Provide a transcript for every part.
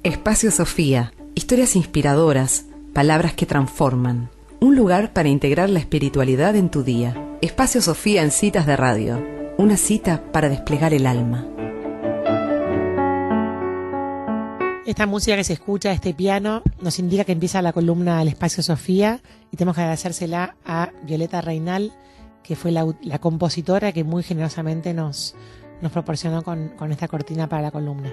Espacio Sofía. Historias inspiradoras, palabras que transforman. Un lugar para integrar la espiritualidad en tu día. Espacio Sofía en Citas de Radio. Una cita para desplegar el alma. Esta música que se escucha, este piano, nos indica que empieza la columna El Espacio Sofía y tenemos que agradecérsela a Violeta Reynal, que fue la compositora que muy generosamente nos proporcionó con esta cortina para la columna.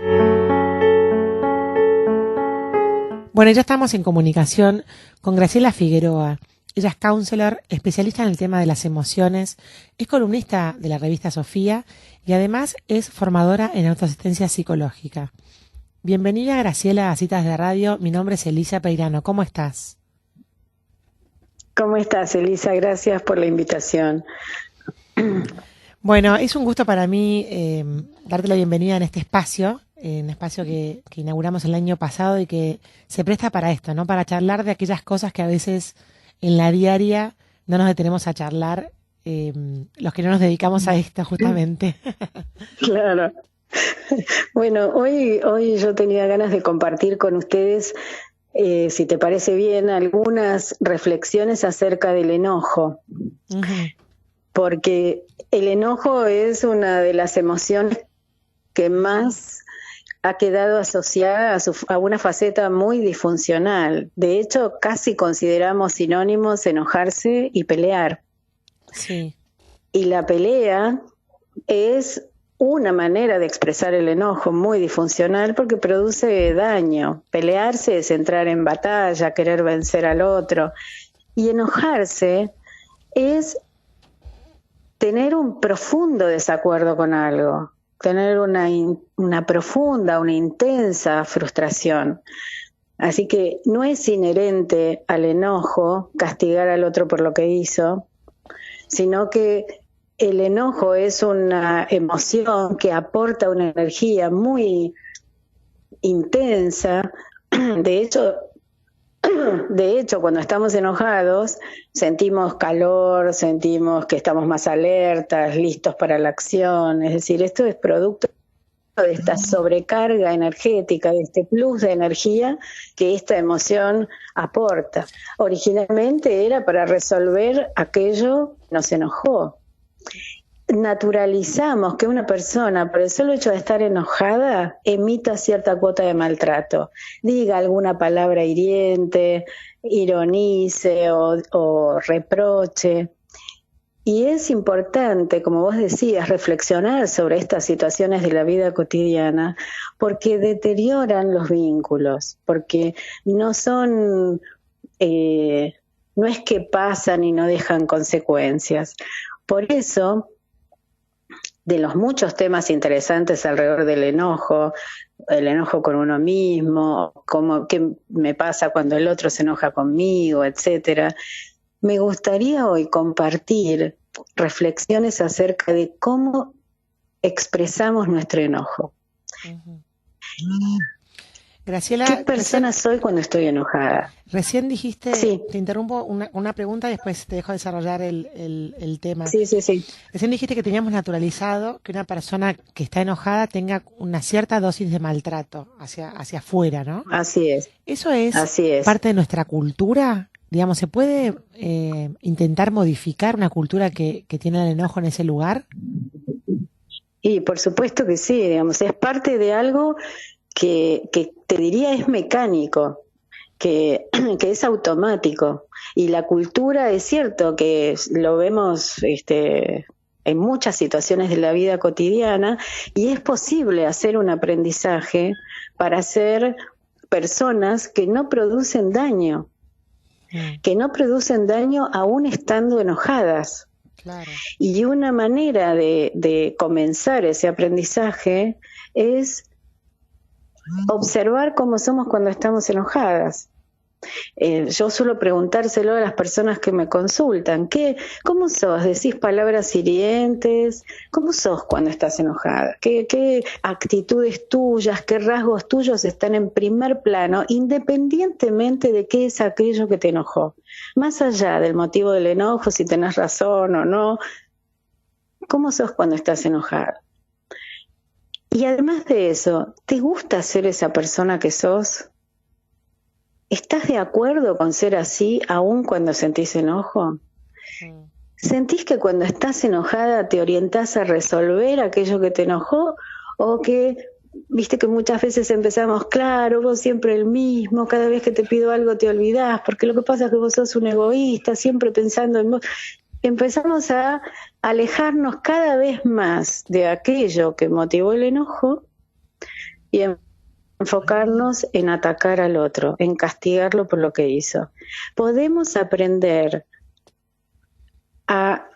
Bueno, ya estamos en comunicación con Graciela Figueroa. Ella es counselor, especialista en el tema de las emociones, es columnista de la revista Sofía y además es formadora en autoasistencia psicológica. Bienvenida, Graciela, a Citas de Radio. Mi nombre es Elisa Peirano. ¿Cómo estás? ¿Cómo estás, Elisa? Gracias por la invitación. Bueno, es un gusto para mí darte la bienvenida en este espacio, un espacio que inauguramos el año pasado y que se presta para esto, ¿no? Para charlar de aquellas cosas que a veces en la diaria no nos detenemos a charlar, los que no nos dedicamos a esto justamente. Claro. Bueno, hoy yo tenía ganas de compartir con ustedes, si te parece bien, algunas reflexiones acerca del enojo. Uh-huh. Porque el enojo es una de las emociones que más ha quedado asociada a una faceta muy disfuncional. De hecho, casi consideramos sinónimos enojarse y pelear. Sí. Y la pelea es una manera de expresar el enojo muy disfuncional porque produce daño. Pelearse es entrar en batalla, querer vencer al otro. Y enojarse es tener un profundo desacuerdo con algo, tener una profunda, una intensa frustración. Así que no es inherente al enojo castigar al otro por lo que hizo, sino que el enojo es una emoción que aporta una energía muy intensa. De hecho, cuando estamos enojados, sentimos calor, sentimos que estamos más alertas, listos para la acción. Es decir, esto es producto de esta sobrecarga energética, de este plus de energía que esta emoción aporta. Originalmente era para resolver aquello que nos enojó. Naturalizamos que una persona, por el solo hecho de estar enojada, emita cierta cuota de maltrato, diga alguna palabra hiriente, ironice o reproche. Y es importante, como vos decías, reflexionar sobre estas situaciones de la vida cotidiana, porque deterioran los vínculos, porque no son, no es que pasan y no dejan consecuencias. Por eso, de los muchos temas interesantes alrededor del enojo, el enojo con uno mismo, qué me pasa cuando el otro se enoja conmigo, etcétera, me gustaría hoy compartir reflexiones acerca de cómo expresamos nuestro enojo. Uh-huh. Graciela, ¿qué persona soy cuando estoy enojada? Recién dijiste, sí. Te interrumpo una pregunta y después te dejo desarrollar el tema. Sí. Recién dijiste que teníamos naturalizado que una persona que está enojada tenga una cierta dosis de maltrato hacia afuera, ¿no? Así es. ¿Eso es Así es. parte de nuestra cultura? Digamos, ¿se puede intentar modificar una cultura que tiene el enojo en ese lugar? Y por supuesto que sí, digamos, es parte de algo que te diría es mecánico, que es automático. Y la cultura es cierto que lo vemos en muchas situaciones de la vida cotidiana y es posible hacer un aprendizaje para ser personas que no producen daño, que no producen daño aún estando enojadas. Claro. Y una manera de comenzar ese aprendizaje es observar cómo somos cuando estamos enojadas. Yo suelo preguntárselo a las personas que me consultan, ¿cómo sos? ¿Decís palabras hirientes? ¿Cómo sos cuando estás enojada? ¿Qué actitudes tuyas, qué rasgos tuyos están en primer plano, independientemente de qué es aquello que te enojó? Más allá del motivo del enojo, si tenés razón o no, ¿cómo sos cuando estás enojada? Y además de eso, ¿te gusta ser esa persona que sos? ¿Estás de acuerdo con ser así aún cuando sentís enojo? ¿Sentís que cuando estás enojada te orientás a resolver aquello que te enojó? ¿O que, viste que muchas veces empezamos, claro, vos siempre el mismo, cada vez que te pido algo te olvidás, porque lo que pasa es que vos sos un egoísta, siempre pensando en vos? Empezamos a alejarnos cada vez más de aquello que motivó el enojo y enfocarnos en atacar al otro, en castigarlo por lo que hizo. Podemos aprender a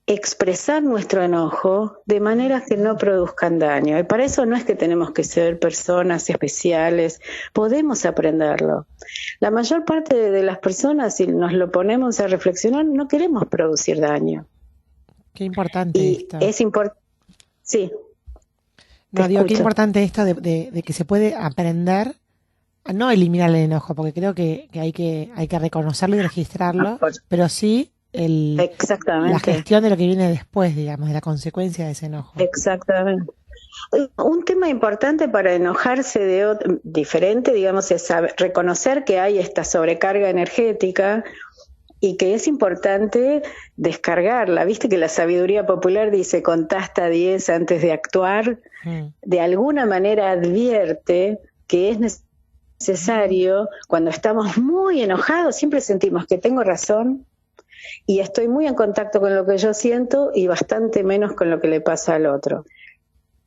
expresar nuestro enojo de maneras que no produzcan daño. Y para eso no es que tenemos que ser personas especiales, podemos aprenderlo. La mayor parte de las personas, si nos lo ponemos a reflexionar, no queremos producir daño. Qué importante Y esto. es importante, sí. No, digo, qué importante esto de que se puede aprender a no eliminar el enojo, porque creo que hay que reconocerlo y registrarlo, pero sí la gestión de lo que viene después, digamos, de la consecuencia de ese enojo. Exactamente. Un tema importante para enojarse diferente, digamos, es reconocer que hay esta sobrecarga energética y que es importante descargarla. Viste que la sabiduría popular dice contá hasta 10 antes de actuar. De alguna manera advierte que es necesario, cuando estamos muy enojados, siempre sentimos que tengo razón y estoy muy en contacto con lo que yo siento y bastante menos con lo que le pasa al otro.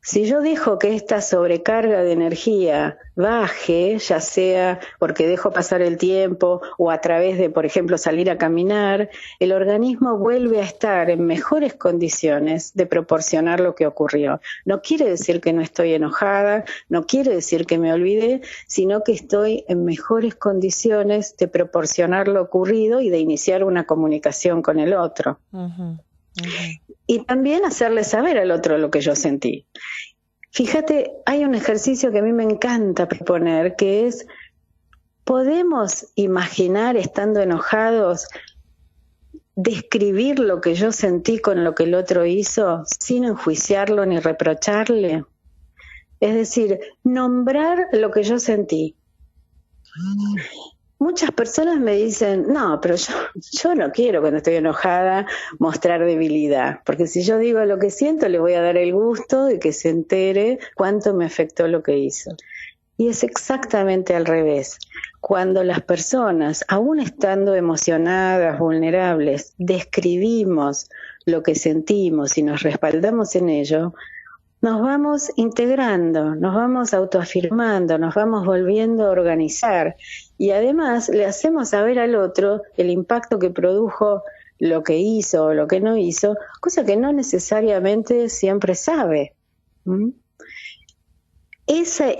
Si yo dejo que esta sobrecarga de energía baje, ya sea porque dejo pasar el tiempo o a través de, por ejemplo, salir a caminar, el organismo vuelve a estar en mejores condiciones de proporcionar lo que ocurrió. No quiere decir que no estoy enojada, no quiere decir que me olvidé, sino que estoy en mejores condiciones de proporcionar lo ocurrido y de iniciar una comunicación con el otro. Y también hacerle saber al otro lo que yo sentí. Fíjate, hay un ejercicio que a mí me encanta proponer, que es, ¿podemos imaginar estando enojados, describir lo que yo sentí con lo que el otro hizo, sin enjuiciarlo ni reprocharle? Es decir, nombrar lo que yo sentí. Muchas personas me dicen, no, pero yo no quiero cuando estoy enojada mostrar debilidad, porque si yo digo lo que siento le voy a dar el gusto de que se entere cuánto me afectó lo que hizo. Y es exactamente al revés. Cuando las personas, aún estando emocionadas, vulnerables, describimos lo que sentimos y nos respaldamos en ello, nos vamos integrando, nos vamos autoafirmando, nos vamos volviendo a organizar y además le hacemos saber al otro el impacto que produjo lo que hizo o lo que no hizo, cosa que no necesariamente siempre sabe. Ese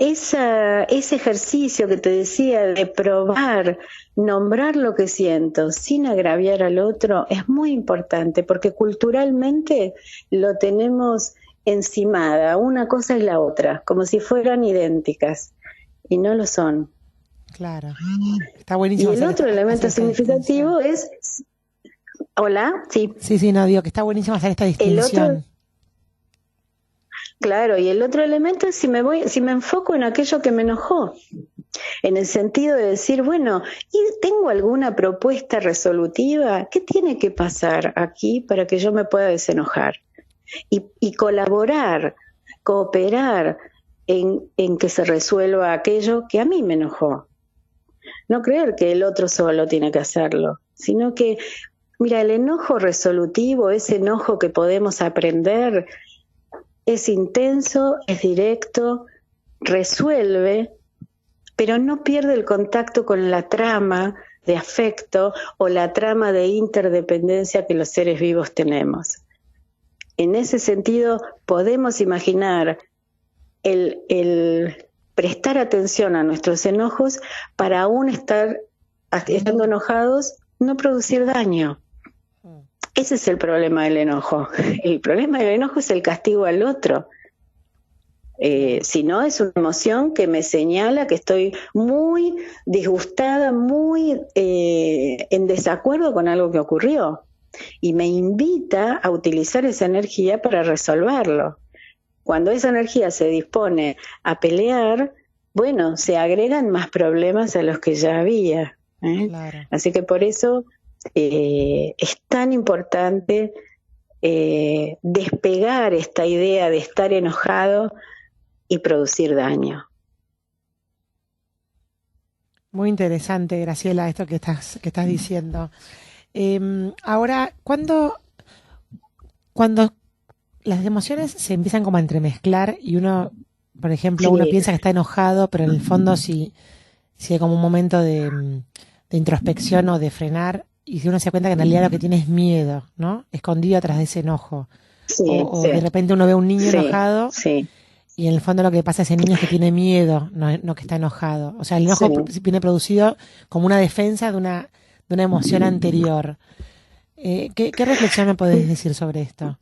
ejercicio que te decía de probar, nombrar lo que siento sin agraviar al otro es muy importante porque culturalmente lo tenemos encimada, una cosa y la otra, como si fueran idénticas, y no lo son. Claro, está buenísimo. Y el otro elemento significativo es... ¿Hola? Sí. Sí, no, digo que está buenísimo hacer esta distinción. Claro, y el otro elemento es si me enfoco en aquello que me enojó, en el sentido de decir, bueno, ¿y tengo alguna propuesta resolutiva? ¿Qué tiene que pasar aquí para que yo me pueda desenojar? Y colaborar, cooperar en que se resuelva aquello que a mí me enojó. No creer que el otro solo tiene que hacerlo, sino que, mira, el enojo resolutivo, ese enojo que podemos aprender, es intenso, es directo, resuelve, pero no pierde el contacto con la trama de afecto o la trama de interdependencia que los seres vivos tenemos. En ese sentido, podemos imaginar el prestar atención a nuestros enojos para aún estando enojados, no producir daño. Ese es el problema del enojo. El problema del enojo es el castigo al otro. Si no, es una emoción que me señala que estoy muy disgustada, muy en desacuerdo con algo que ocurrió. Y me invita a utilizar esa energía para resolverlo. Cuando esa energía se dispone a pelear, bueno, se agregan más problemas a los que ya había. Claro. Así que por eso es tan importante despegar esta idea de estar enojado y producir daño. Muy interesante, Graciela, esto que estás diciendo. Ahora, cuando las emociones se empiezan como a entremezclar y uno, por ejemplo, Sí. uno piensa que está enojado, pero en el fondo si hay como un momento de introspección o de frenar, y si uno se da cuenta que en realidad lo que tiene es miedo, ¿no? Escondido atrás de ese enojo. Sí, O sí. de repente uno ve a un niño Sí, enojado sí, y en el fondo lo que pasa a ese niño es que tiene miedo, no que está enojado. O sea, el enojo sí. viene producido como una defensa de una emoción anterior. ¿Qué reflexión me podés decir sobre esto?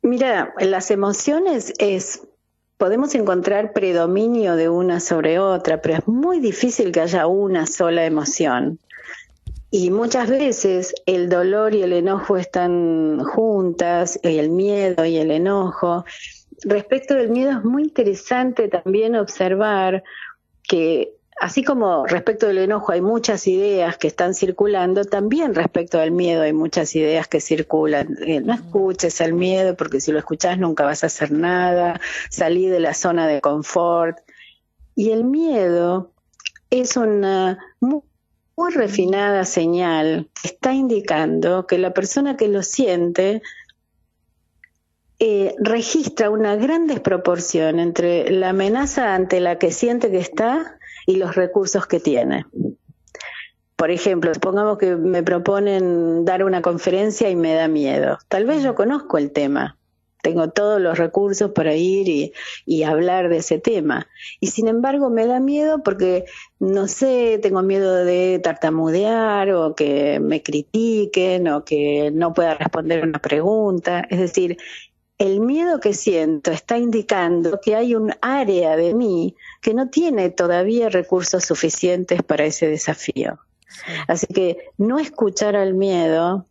Mira, las emociones podemos encontrar predominio de una sobre otra, pero es muy difícil que haya una sola emoción. Y muchas veces el dolor y el enojo están juntas, el miedo y el enojo. Respecto del miedo es muy interesante también observar que así como respecto del enojo hay muchas ideas que están circulando, también respecto del miedo hay muchas ideas que circulan. No escuches al miedo porque si lo escuchás nunca vas a hacer nada, salí de la zona de confort. Y el miedo es una muy refinada señal que está indicando que la persona que lo siente registra una gran desproporción entre la amenaza ante la que siente que está y los recursos que tiene. Por ejemplo, supongamos que me proponen dar una conferencia y me da miedo. Tal vez yo conozco el tema, tengo todos los recursos para ir y hablar de ese tema. Y sin embargo me da miedo porque, no sé, tengo miedo de tartamudear o que me critiquen o que no pueda responder una pregunta. Es decir, el miedo que siento está indicando que hay un área de mí que no tiene todavía recursos suficientes para ese desafío. Sí. Así que no escuchar al miedo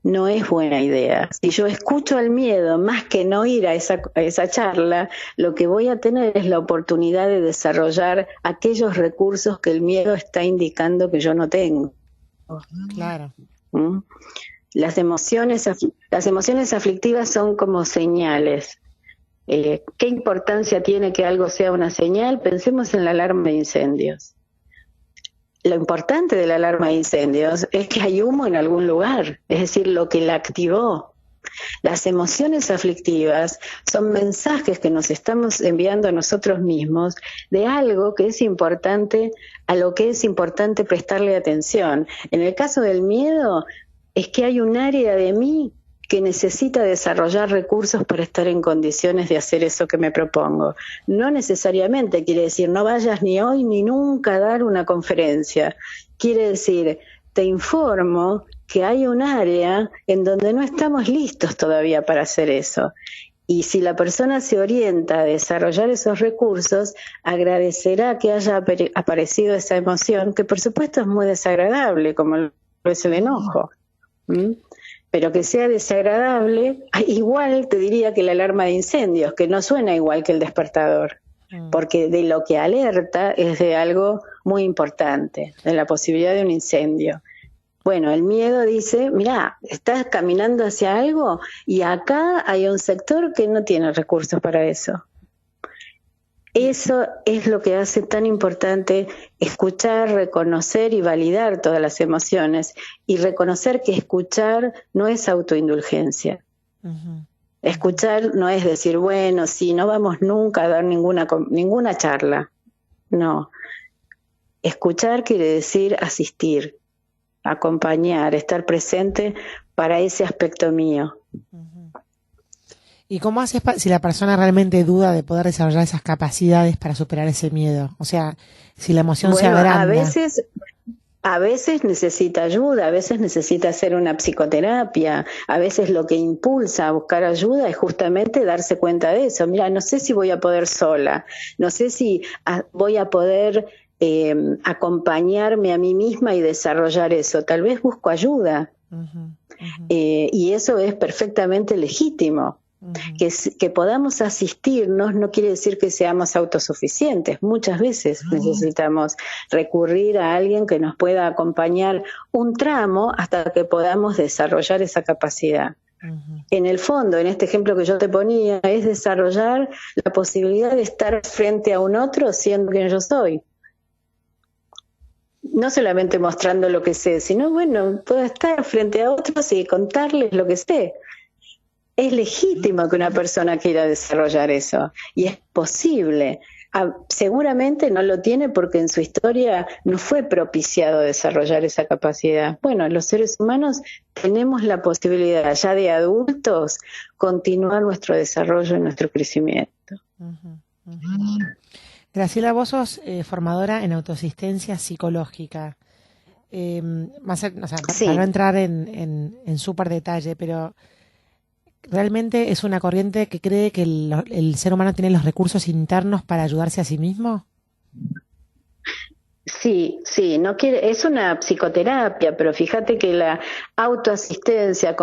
no es buena idea. Si yo escucho al miedo más que no ir a esa charla, lo que voy a tener es la oportunidad de desarrollar aquellos recursos que el miedo está indicando que yo no tengo. Claro. ¿Mm? Las emociones aflictivas son como señales. ¿Qué importancia tiene que algo sea una señal? Pensemos en la alarma de incendios. Lo importante de la alarma de incendios es que hay humo en algún lugar, es decir, lo que la activó. Las emociones aflictivas son mensajes que nos estamos enviando a nosotros mismos de algo que es importante, a lo que es importante prestarle atención. En el caso del miedo, es que hay un área de mí que necesita desarrollar recursos para estar en condiciones de hacer eso que me propongo. No necesariamente quiere decir no vayas ni hoy ni nunca a dar una conferencia. Quiere decir, te informo que hay un área en donde no estamos listos todavía para hacer eso. Y si la persona se orienta a desarrollar esos recursos, agradecerá que haya aparecido esa emoción, que por supuesto es muy desagradable, como lo es el enojo. Pero que sea desagradable, igual te diría que la alarma de incendios, que no suena igual que el despertador, porque de lo que alerta es de algo muy importante, de la posibilidad de un incendio. Bueno, el miedo dice, mirá, estás caminando hacia algo y acá hay un sector que no tiene recursos para eso. Eso es lo que hace tan importante escuchar, reconocer y validar todas las emociones y reconocer que escuchar no es autoindulgencia. Escuchar no es decir, bueno, sí, no vamos nunca a dar ninguna charla. No. Escuchar quiere decir asistir, acompañar, estar presente para ese aspecto mío. ¿Y cómo haces si la persona realmente duda de poder desarrollar esas capacidades para superar ese miedo? O sea, si la emoción se agranda. A veces necesita ayuda, a veces necesita hacer una psicoterapia, a veces lo que impulsa a buscar ayuda es justamente darse cuenta de eso. Mira, no sé si voy a poder sola, no sé si voy a poder acompañarme a mí misma y desarrollar eso. Tal vez busco ayuda. Y eso es perfectamente legítimo. Que podamos asistirnos no quiere decir que seamos autosuficientes. Muchas veces necesitamos recurrir a alguien que nos pueda acompañar un tramo hasta que podamos desarrollar esa capacidad. En el fondo, en este ejemplo que yo te ponía, es desarrollar la posibilidad de estar frente a un otro siendo quien yo soy. No solamente mostrando lo que sé, sino, bueno, puedo estar frente a otros y contarles lo que sé. Es legítimo que una persona quiera desarrollar eso, y es posible. Seguramente no lo tiene porque en su historia no fue propiciado desarrollar esa capacidad. Bueno, los seres humanos tenemos la posibilidad, ya de adultos, continuar nuestro desarrollo y nuestro crecimiento. Graciela, vos sos formadora en autoasistencia psicológica. Para no entrar en súper detalle, pero ¿realmente es una corriente que cree que el ser humano tiene los recursos internos para ayudarse a sí mismo? Sí, es una psicoterapia, pero fíjate que la autoasistencia,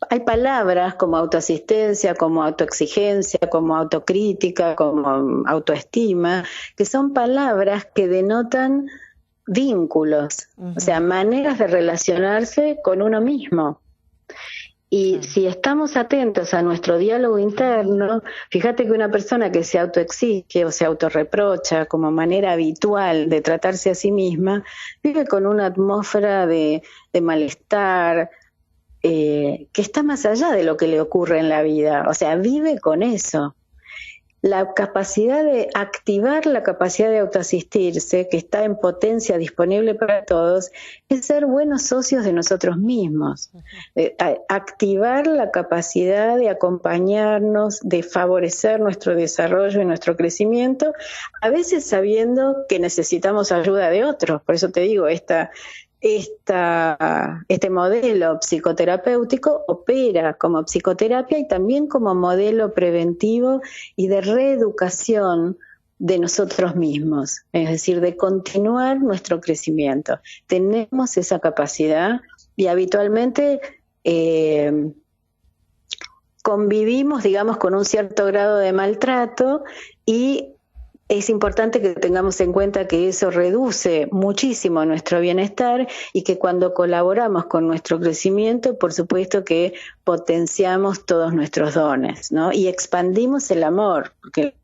hay palabras como autoasistencia, como autoexigencia, como autocrítica, como autoestima, que son palabras que denotan vínculos, o sea, maneras de relacionarse con uno mismo. Y si estamos atentos a nuestro diálogo interno, fíjate que una persona que se autoexige o se autorreprocha como manera habitual de tratarse a sí misma, vive con una atmósfera de malestar, que está más allá de lo que le ocurre en la vida, o sea, vive con eso. La capacidad de activar la capacidad de autoasistirse, que está en potencia disponible para todos, es ser buenos socios de nosotros mismos. Activar la capacidad de acompañarnos, de favorecer nuestro desarrollo y nuestro crecimiento, a veces sabiendo que necesitamos ayuda de otros. Por eso te digo, este modelo psicoterapéutico opera como psicoterapia y también como modelo preventivo y de reeducación de nosotros mismos, es decir, de continuar nuestro crecimiento. Tenemos esa capacidad y habitualmente convivimos, digamos, con un cierto grado de maltrato, y es importante que tengamos en cuenta que eso reduce muchísimo nuestro bienestar y que cuando colaboramos con nuestro crecimiento, por supuesto que potenciamos todos nuestros dones, ¿no? Y expandimos el amor, porque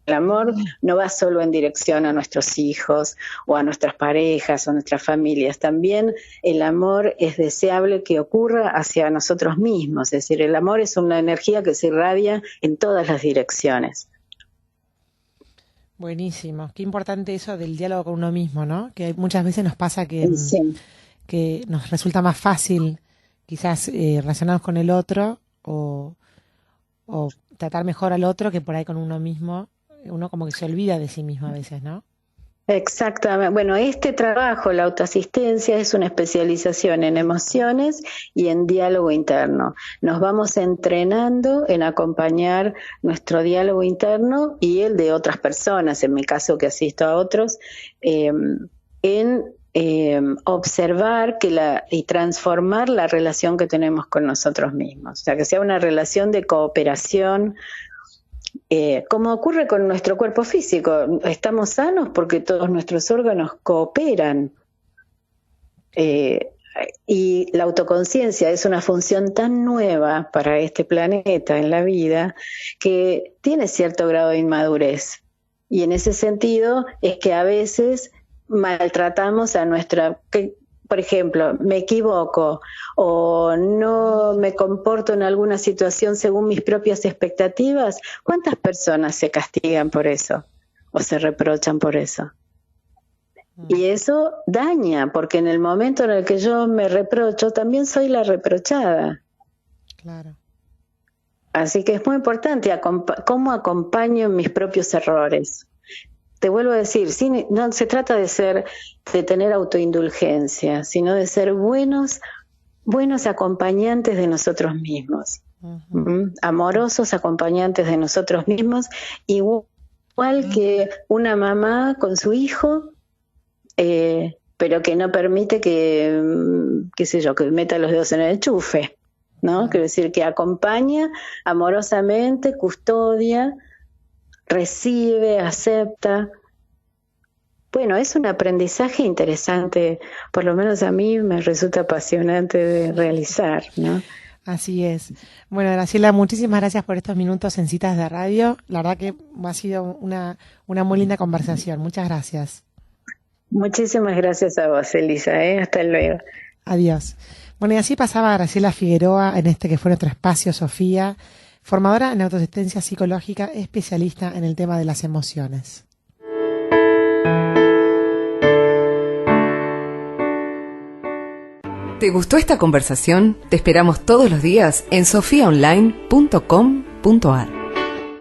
el amor no va solo en dirección a nuestros hijos o a nuestras parejas o a nuestras familias. También el amor es deseable que ocurra hacia nosotros mismos. Es decir, el amor es una energía que se irradia en todas las direcciones. Buenísimo. Qué importante eso del diálogo con uno mismo, ¿no? Que muchas veces nos pasa que nos resulta más fácil quizás relacionarnos con el otro o tratar mejor al otro que por ahí con uno mismo. Uno como que se olvida de sí mismo a veces, ¿no? Exactamente. Bueno, este trabajo, la autoasistencia, es una especialización en emociones y en diálogo interno. Nos vamos entrenando en acompañar nuestro diálogo interno y el de otras personas, en mi caso que asisto a otros, en observar y transformar la relación que tenemos con nosotros mismos. O sea, que sea una relación de cooperación, como ocurre con nuestro cuerpo físico. Estamos sanos porque todos nuestros órganos cooperan. Y la autoconciencia es una función tan nueva para este planeta en la vida que tiene cierto grado de inmadurez. Y en ese sentido es que a veces maltratamos a por ejemplo, me equivoco o no me comporto en alguna situación según mis propias expectativas. ¿Cuántas personas se castigan por eso o se reprochan por eso? Y eso daña, porque en el momento en el que yo me reprocho, también soy la reprochada. Claro. Así que es muy importante cómo acompaño mis propios errores. Te vuelvo a decir, no se trata de tener autoindulgencia, sino de ser buenos acompañantes de nosotros mismos, amorosos acompañantes de nosotros mismos, igual que una mamá con su hijo, pero que no permite que meta los dedos en el enchufe. ¿no? Quiero decir que acompaña amorosamente, custodia, recibe, acepta. Bueno, es un aprendizaje interesante, por lo menos a mí me resulta apasionante de realizar, ¿no? Así es. Bueno, Graciela, muchísimas gracias por estos minutos en Citas de Radio. La verdad que ha sido una muy linda conversación. Muchas gracias. Muchísimas gracias a vos, Elisa, hasta luego. Adiós. Bueno, y así pasaba Graciela Figueroa en este que fue nuestro espacio, Sofía, formadora en autoasistencia psicológica, especialista en el tema de las emociones. ¿Te gustó esta conversación? Te esperamos todos los días en sofiaonline.com.ar.